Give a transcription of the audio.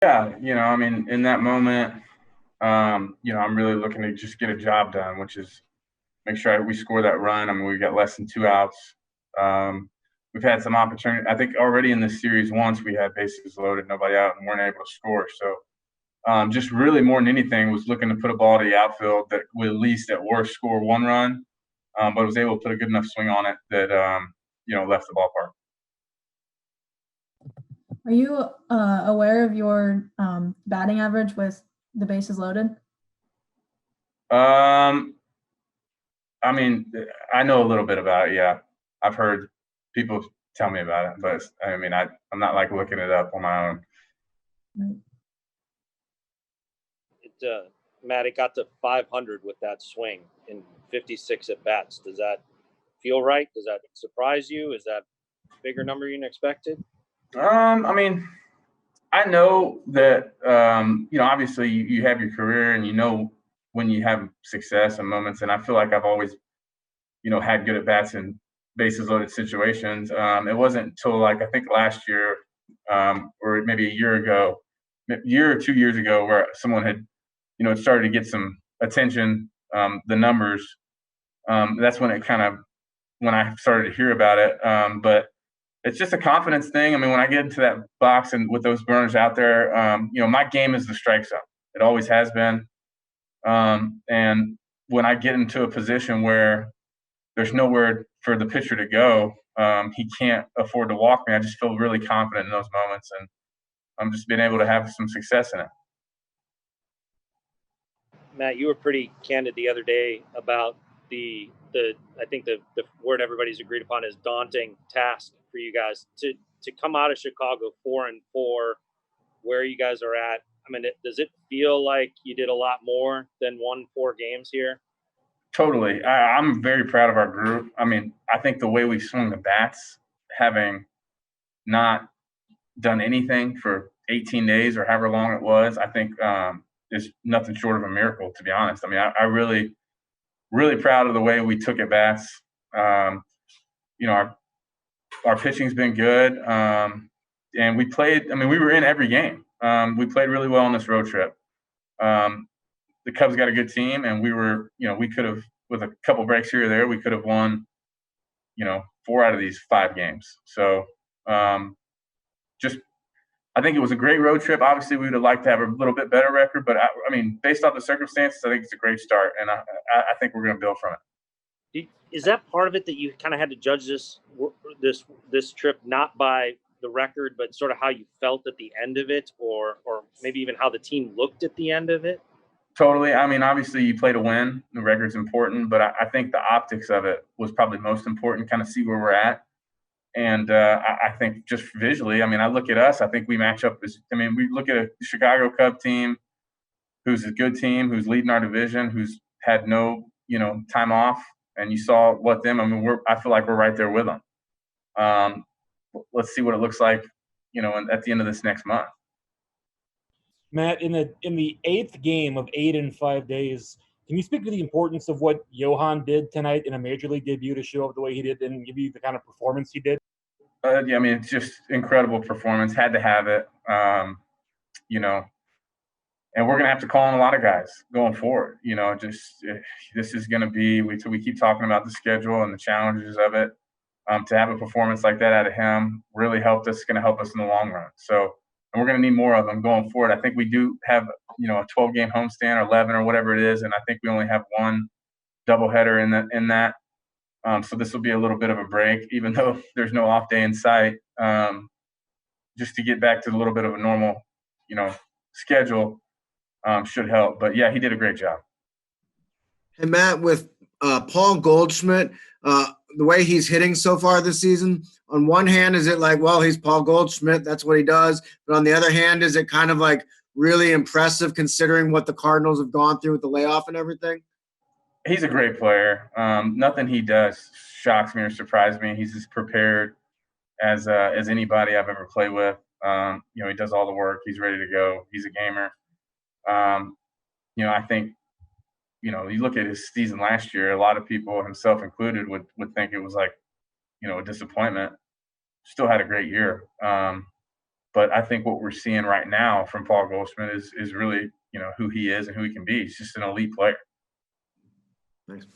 Yeah, I mean, in that moment, I'm really looking to just get a job done, which is make sure we score that run. I mean, we got less than 2 outs. We've had some opportunity. I think already in this series, once we had bases loaded, nobody out, and weren't able to score. So just really more than anything was looking to put a ball to the outfield that would at least at worst score one run, but was able to put a good enough swing on it that, left the ballpark. Are you aware of your batting average with the bases loaded? I mean, I know a little bit about it. Yeah, I've heard people tell me about it, but I mean, I'm not like looking it up on my own. Right. Matt, it got to 500 with that swing in 56 at bats. Does that feel right? Does that surprise you? Is that a bigger number than expected? I mean, I know that obviously you have your career and when you have success and moments, and I feel like I've always had good at bats in bases loaded situations. It wasn't until like I think last year or maybe a year or 2 years ago, where someone had it started to get some attention, the numbers. That's when when I started to hear about it. But it's just a confidence thing. I mean, when I get into that box and with those burners out there, my game is the strike zone. It always has been. And when I get into a position where there's nowhere for the pitcher to go, he can't afford to walk me. I just feel really confident in those moments, and I'm just being able to have some success in it. Matt, you were pretty candid the other day about the I think the word everybody's agreed upon is daunting task for you guys to come out of Chicago 4-4, where you guys are at. I mean, does it feel like you did a lot more than won 4 games here? Totally. I'm very proud of our group. I mean, I think the way we swung the bats, having not done anything for 18 days or however long it was, I think is nothing short of a miracle, to be honest. I mean, I really, really proud of the way we took at bats. Our pitching's been good, and we played. I mean, we were in every game. We played really well on this road trip. The Cubs got a good team, and we could have, with a couple breaks here or there, we could have won, 4 out of these 5 games. So, I think it was a great road trip. Obviously, we would have liked to have a little bit better record, but I mean, based off the circumstances, I think it's a great start, and I think we're going to build from it. Is that part of it that you kind of had to judge this trip not by the record, but sort of how you felt at the end of it, or maybe even how the team looked at the end of it? Totally. I mean, obviously, you play to win. The record's important, but I think the optics of it was probably most important. Kind of see where we're at. And I think just visually, I mean, I look at us. I think we match up. We look at a Chicago Cub team who's a good team, who's leading our division, who's had no, time off. And you saw what them. I mean, I feel like we're right there with them. Let's see what it looks like, at the end of this next month. Matt, in the 8th game of 8 in 5 days, can you speak to the importance of what Johan did tonight in a major league debut to show up the way he did and give you the kind of performance he did? Yeah, I mean, it's just incredible performance. Had to have it, and we're going to have to call on a lot of guys going forward. This is going to be, we keep talking about the schedule and the challenges of it. To have a performance like that out of him really helped us, going to help us in the long run. So, and we're going to need more of them going forward. I think we do have, a 12-game homestand or 11 or whatever it is, and I think we only have one doubleheader in that. So this will be a little bit of a break, even though there's no off day in sight, just to get back to a little bit of a normal, schedule should help. But, yeah, he did a great job. Hey, Matt, with Paul Goldschmidt, the way he's hitting so far this season, on one hand, is it like, well, he's Paul Goldschmidt, that's what he does. But on the other hand, is it kind of like really impressive considering what the Cardinals have gone through with the layoff and everything? He's a great player. Nothing he does shocks me or surprises me. He's as prepared as anybody I've ever played with. He does all the work. He's ready to go. He's a gamer. I think, you look at his season last year, a lot of people, himself included, would think it was like, a disappointment. Still had a great year. But I think what we're seeing right now from Paul Goldschmidt is really, who he is and who he can be. He's just an elite player. Thanks.